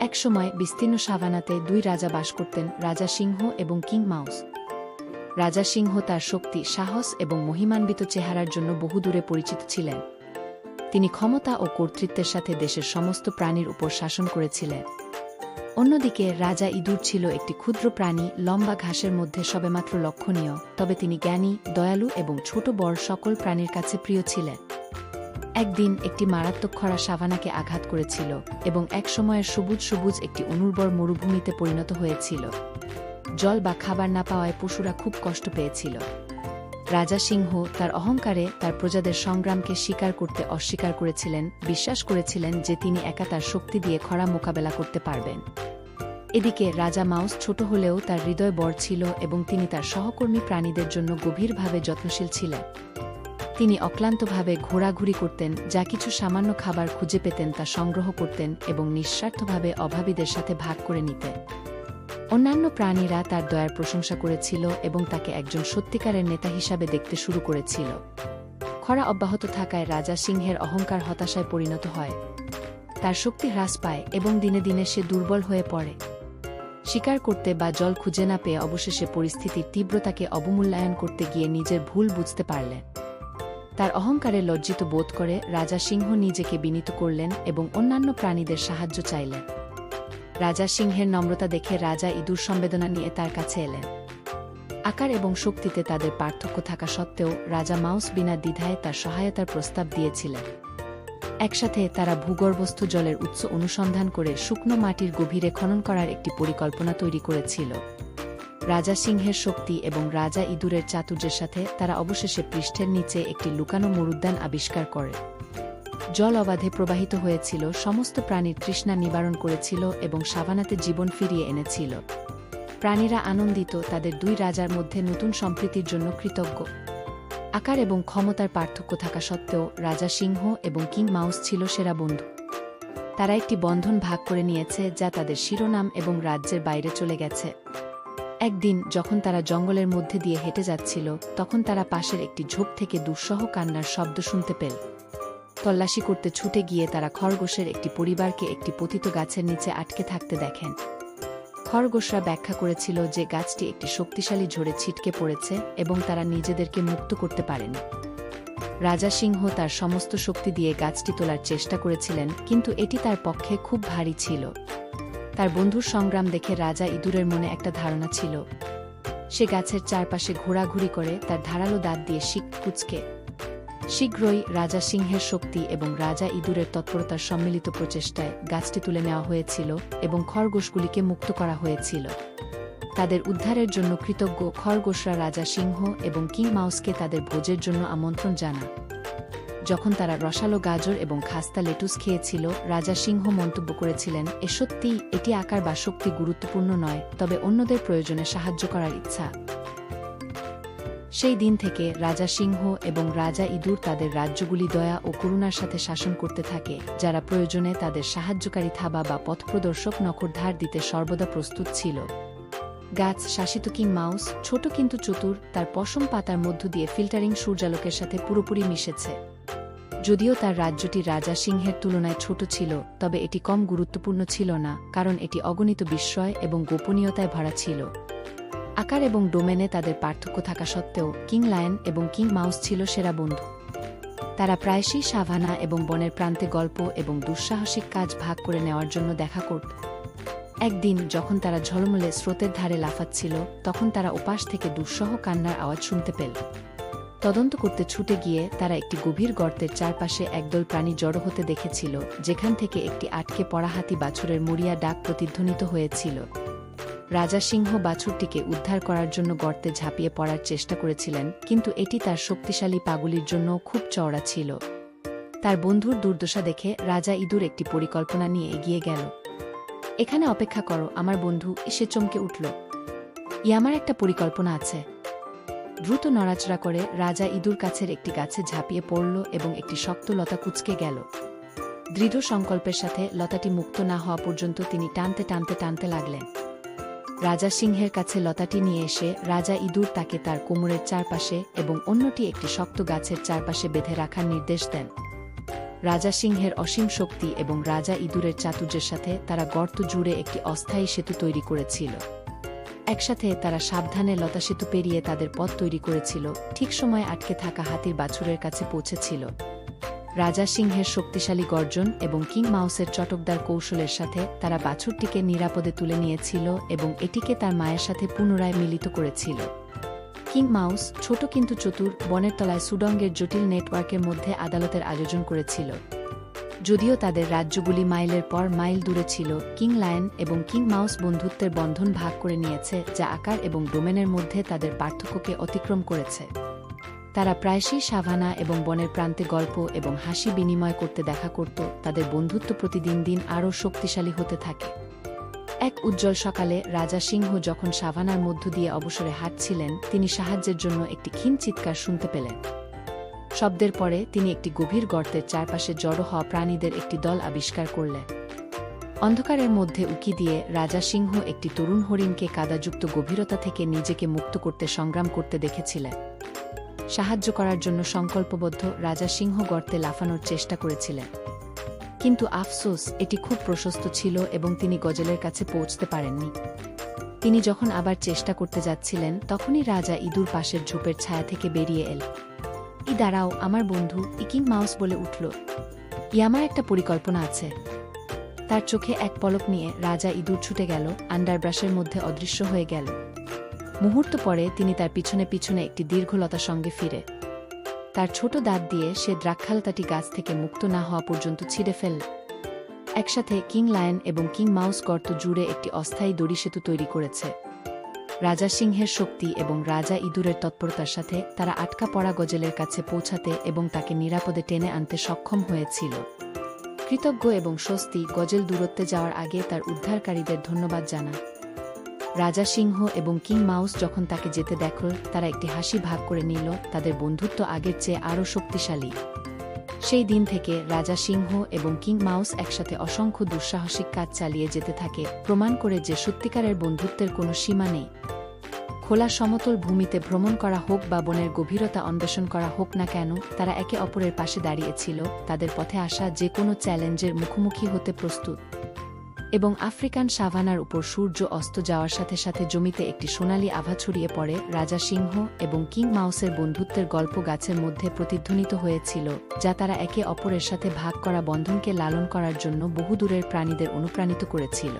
একসময় বিস্তীর্ণ সাভানাতে দুই রাজা বাস করতেন, রাজা সিংহ এবং কিং মাউস। রাজা সিংহ তার শক্তি, সাহস এবং মহিমান্বিত চেহারার জন্য বহুদূরে পরিচিত ছিলেন। তিনি ক্ষমতা ও কর্তৃত্বের সাথে দেশের সমস্ত প্রাণীর উপর শাসন করেছিলেন। অন্যদিকে রাজা ইঁদুর ছিল একটি ক্ষুদ্র প্রাণী, লম্বা ঘাসের মধ্যে সবেমাত্র লক্ষণীয়, তবে তিনি জ্ঞানী, দয়ালু এবং ছোট বড় সকল প্রাণীর কাছে প্রিয় ছিলেন। একদিন একটি মারাত্মক খরা সাভানাকে আঘাত করেছিল এবং এক সময়ের সবুজ সবুজ একটি অনুর্বর মরুভূমিতে পরিণত হয়েছিল। জল বা খাবার না পাওয়ায় পশুরা খুব কষ্ট পেয়েছিল। রাজা সিংহ তার অহংকারে তার প্রজাদের সংগ্রামকে স্বীকার করতে অস্বীকার করেছিলেন, বিশ্বাস করেছিলেন যে তিনি একা তার শক্তি দিয়ে খরা মোকাবেলা করতে পারবেন। এদিকে রাজা মাউস ছোট হলেও তার হৃদয় বড় ছিল এবং তিনি তার সহকর্মী প্রাণীদের জন্য গভীরভাবে যত্নশীল ছিলেন। তিনি অক্লান্তভাবে ঘোরাঘুরি করতেন, যা কিছু সামান্য খাবার খুঁজে পেতেন তা সংগ্রহ করতেন এবং নিঃস্বার্থভাবে অভাবীদের সাথে ভাগ করে নিতেন। অন্যান্য প্রাণীরা তার দয়ার প্রশংসা করেছিল এবং তাকে একজন সত্যিকারের নেতা হিসাবে দেখতে শুরু করেছিল। খরা অব্যাহত থাকায় রাজা সিংহের অহংকার হতাশায় পরিণত হয়। তার শক্তি হ্রাস পায় এবং দিনে দিনে সে দুর্বল হয়ে পড়ে। শিকার করতে বা জল খুঁজে না পেয়ে অবশেষে পরিস্থিতির তীব্রতাকে অবমূল্যায়ন করতে গিয়ে নিজের ভুল বুঝতে পারলেন। তার অহংকারে লজ্জিত বোধ করে রাজা সিংহ নিজেকে বিনীত করলেন এবং অন্যান্য প্রাণীদের সাহায্য চাইলেন। রাজা সিংহের নম্রতা দেখে রাজা ইঁদুর সম্বেদনা নিয়ে তার কাছে এলেন। আকার এবং শক্তিতে তাদের পার্থক্য থাকা সত্ত্বেও রাজা মাউস বিনা দ্বিধায় তার সহায়তার প্রস্তাব দিয়েছিলেন। একসাথে তারা ভূগর্ভস্থ জলের উৎস অনুসন্ধান করে শুকনো মাটির গভীরে খনন করার একটি পরিকল্পনা তৈরি করেছিল। রাজা সিংহের শক্তি এবং রাজা ইঁদুরের চাতুর্যের সাথে তারা অবশেষে পৃষ্ঠের নিচে একটি লুকানো মরুদ্যান আবিষ্কার করে। জল অবাধে প্রবাহিত হয়েছিল, সমস্ত প্রাণীর তৃষ্ণা নিবারণ করেছিল এবং সাভানাতে জীবন ফিরিয়ে এনেছিল। প্রাণীরা আনন্দিত, তাদের দুই রাজার মধ্যে নতুন সম্প্রীতির জন্য কৃতজ্ঞ। আকার এবং ক্ষমতার পার্থক্য থাকা সত্ত্বেও রাজা সিংহ এবং কিং মাউস ছিল সেরা বন্ধু। তারা একটি বন্ধন ভাগ করে নিয়েছে যা তাদের শিরোনাম এবং রাজ্যের বাইরে চলে গেছে। একদিন যখন তারা জঙ্গলের মধ্যে দিয়ে হেঁটে যাচ্ছিল, তখন তারা পাশের একটি ঝোপ থেকে দুঃসহ কান্নার শব্দ শুনতে পেল। তল্লাশি করতে ছুটে গিয়ে তারা খরগোশের একটি পরিবারকে একটি পতিত গাছের নিচে আটকে থাকতে দেখেন। খরগোশরা ব্যাখ্যা করেছিল যে গাছটি একটি শক্তিশালী ঝড়ে ছিটকে পড়েছে এবং তারা নিজেদেরকে মুক্ত করতে পারেনি। রাজা সিংহ তার সমস্ত শক্তি দিয়ে গাছটি তোলার চেষ্টা করেছিলেন, কিন্তু এটি তার পক্ষে খুব ভারী ছিল। তার বন্ধুর সংগ্রাম দেখে রাজা ইঁদুরের মনে একটা ধারণা ছিল। সে গাছের চারপাশে ঘোরাঘুরি করে তার ধারালো দাঁত দিয়ে শিক কুচকে। শীঘ্রই রাজা সিংহের শক্তি এবং রাজা ইঁদুরের তৎপরতার সম্মিলিত প্রচেষ্টায় গাছটি তুলে নেওয়া হয়েছিল এবং খরগোশগুলিকে মুক্ত করা হয়েছিল। তাদের উদ্ধারের জন্য কৃতজ্ঞ খরগোশরা রাজা সিংহ এবং কিং মাউসকে তাদের ভোজের জন্য আমন্ত্রণ জানায়। যখন তারা রসালো গাজর এবং খাস্তা লেটুস খেয়েছিল, রাজা সিংহ মন্তব্য করেছিলেন, সত্যিই এটি আকার বা শক্তি গুরুত্বপূর্ণ নয়, তবে অন্যদের প্রয়োজনে সাহায্য করার ইচ্ছা। সেই দিন থেকে রাজা সিংহ এবং রাজা ইঁদুর তাদের রাজ্যগুলি দয়া ও করুণার সাথে শাসন করতে থাকে, যারা প্রয়োজনে তাদের সাহায্যকারী থাবা বা পথপ্রদর্শক নখর ধার দিতে সর্বদা প্রস্তুত ছিল। গাছ শাসিত কিং মাউস, ছোট কিন্তু চতুর, তার পশম পাতার মধ্য দিয়ে ফিল্টারিং সূর্যালোকের সাথে পুরোপুরি মিশেছে। যদিও তার রাজ্যটি রাজা সিংহের তুলনায় ছোট ছিল, তবে এটি কম গুরুত্বপূর্ণ ছিল না, কারণ এটি অগণিত বিস্ময় এবং গোপনীয়তায় ভরা ছিল। আকার এবং ডোমেনে তাদের পার্থক্য থাকা সত্ত্বেও কিং লায়ন এবং কিং মাউস ছিল সেরা বন্ধু। তারা প্রায়শই সাভানা এবং বনের প্রান্তে গল্প এবং দুঃসাহসিক কাজ ভাগ করে নেওয়ার জন্য দেখা করত। একদিন যখন তারা ঝলমলে স্রোতের ধারে লাফাচ্ছিল, তখন তারা ওপাশ থেকে দুঃসহ কান্নার আওয়াজ শুনতে পেল। তদন্ত করতে ছুটে গিয়ে তারা একটি গভীর গর্তের চারপাশে একদল প্রাণী জড়ো হতে দেখেছিল, যেখান থেকে একটি আটকে পড়া হাতি বাছুরের মরিয়া ডাক প্রতিধ্বনিত হয়েছিল। রাজা সিংহ বাছুরটিকে উদ্ধার করার জন্য গর্তে ঝাঁপিয়ে পড়ার চেষ্টা করেছিলেন, কিন্তু এটি তার শক্তিশালী পাগুলির জন্য খুব চওড়া ছিল। তার বন্ধুর দুর্দশা দেখে রাজা ইঁদুর একটি পরিকল্পনা নিয়ে এগিয়ে গেল। এখানে অপেক্ষা করো আমার বন্ধু, সে চমকে উঠল। আমার একটা পরিকল্পনা আছে। দ্রুত নড়াচড়া করে রাজা ইঁদুর কাছের একটি গাছে ঝাঁপিয়ে পড়ল এবং একটি শক্ত লতা কুঁচকে গেল। দৃঢ় সংকল্পের সাথে লতাটি মুক্ত না হওয়া পর্যন্ত তিনি টানতে টানতে টানতে লাগলেন। রাজা সিংহের কাছে লতাটি নিয়ে এসে রাজা ইঁদুর তাকে তার কোমরের চারপাশে এবং অন্যটি একটি শক্ত গাছের চারপাশে বেঁধে রাখার নির্দেশ দেন। রাজা সিংহের অসীম শক্তি এবং রাজা ইঁদুরের চাতুর্যের সাথে তারা গর্ত জুড়ে একটি অস্থায়ী সেতু তৈরি করেছিল। একসাথে তারা সাবধানে লতা সেতু পেরিয়ে তাদের পথ তৈরি করেছিল, ঠিক সময়ে আটকে থাকা হাতির বাছুরের কাছে পৌঁছেছিল। রাজা সিংহের শক্তিশালী গর্জন এবং কিং মাউসের চটকদার কৌশলের সাথে তারা বাছুরটিকে নিরাপদে তুলে নিয়েছিল এবং এটিকে তার মায়ের সাথে পুনরায় মিলিত করেছিল। কিং মাউস, ছোট কিন্তু চতুর, বনের তলায় সুডঙ্গের জটিল নেটওয়ার্কের মধ্যে আদালতের আয়োজন করেছিল। যদিও তাদের রাজ্যগুলি মাইলের পর মাইল দূরে ছিল, কিং লায়ন এবং কিং মাউস বন্ধুত্বের বন্ধন ভাগ করে নিয়েছে, যা আকার এবং ডোমেনের মধ্যে তাদের পার্থক্যকে অতিক্রম করেছে। তারা প্রায়শই সাভানা এবং বনের প্রান্তে গল্প এবং হাসি বিনিময় করতে দেখা করত। তাদের বন্ধুত্ব প্রতিদিন দিন আরও শক্তিশালী হতে থাকে। এক উজ্জ্বল সকালে রাজা সিংহ যখন সাভানার মধ্য দিয়ে অবসরে হাঁটছিলেন, তিনি সাহায্যের জন্য একটি ক্ষীণ চিৎকার শুনতে পেলেন। শব্দের পরে তিনি একটি গভীর গর্তের চারপাশে জড়ো হওয়া প্রাণীদের একটি দল আবিষ্কার করলেন। অন্ধকারের মধ্যে উঁকি দিয়ে রাজা সিংহ একটি তরুণ হরিণকে কাদাযুক্ত গভীরতা থেকে নিজেকে মুক্ত করতে সংগ্রাম করতে দেখেছিলেন। সাহায্য করার জন্য সংকল্পবদ্ধ রাজা সিংহ গর্তে লাফানোর চেষ্টা করেছিলেন, কিন্তু আফসোস, এটি খুব প্রশস্ত ছিল এবং তিনি গজলের কাছে পৌঁছতে পারেননি। তিনি যখন আবার চেষ্টা করতে যাচ্ছিলেন, তখনই রাজা ইঁদুর পাশের ঝোপের ছায়া থেকে বেরিয়ে এল। দাঁড়াও আমার বন্ধু, কিং মাউস বলে উঠল। আমার একটা পরিকল্পনা আছে। তার চোখে এক পলক নিয়ে রাজা ইঁদুর ছুটে গেল, আন্ডারব্রাশের মধ্যে অদৃশ্য হয়ে গেল। মুহূর্ত পরে তিনি তার পিছনে পিছনে একটি দীর্ঘলতার সঙ্গে ফিরে তার ছোট দাঁত দিয়ে সে দ্রাক্ষালতাটি গাছ থেকে মুক্ত না হওয়া পর্যন্ত ছিঁড়ে ফেলল। একসাথে কিং লায়ন এবং কিং মাউস গর্ত জুড়ে একটি অস্থায়ী দড়ি সেতু তৈরি করেছে। রাজা সিংহের শক্তি এবং রাজা ইঁদুরের তৎপরতার সাথে তারা আটকা পড়া গজলের কাছে পৌঁছাতে এবং তাকে নিরাপদে টেনে আনতে সক্ষম হয়েছিল। কৃতজ্ঞ এবং স্বস্তি, গজল দূরত্বে যাওয়ার আগে তার উদ্ধারকারীদের ধন্যবাদ জানান। রাজা সিংহ এবং কিং মাউস যখন তাকে যেতে দেখল, তারা একটি হাসি ভাগ করে নিল। তাদের বন্ধুত্ব আগের চেয়ে আরও শক্তিশালী। সেই দিন থেকে রাজা সিংহ এবং কিং মাউস একসাথে অসংখ্য দুঃসাহসিক কাজ চালিয়ে যেতে থাকে, প্রমাণ করে যে সত্যিকারের বন্ধুত্বের কোনো সীমা নেই। খোলা সমতল ভূমিতে ভ্রমণ করা হোক বা বনের গভীরতা অন্বেষণ করা হোক না কেন, তারা একে অপরের পাশে দাঁড়িয়েছিল, তাদের পথে আসা যে কোনো চ্যালেঞ্জের মুখোমুখি হতে প্রস্তুত। এবং আফ্রিকান সাভানার উপর সূর্য অস্ত যাওয়ার সাথে সাথে জমিতে একটি সোনালী আভা ছড়িয়ে পড়ে। রাজা সিংহ এবং কিং মাউসের বন্ধুত্বের গল্প গাছের মধ্যে প্রতিধ্বনিত হয়েছিল, যা তারা একে অপরের সাথে ভাগ করা বন্ধনকে লালন করার জন্য বহুদূরের প্রাণীদের অনুপ্রাণিত করেছিল।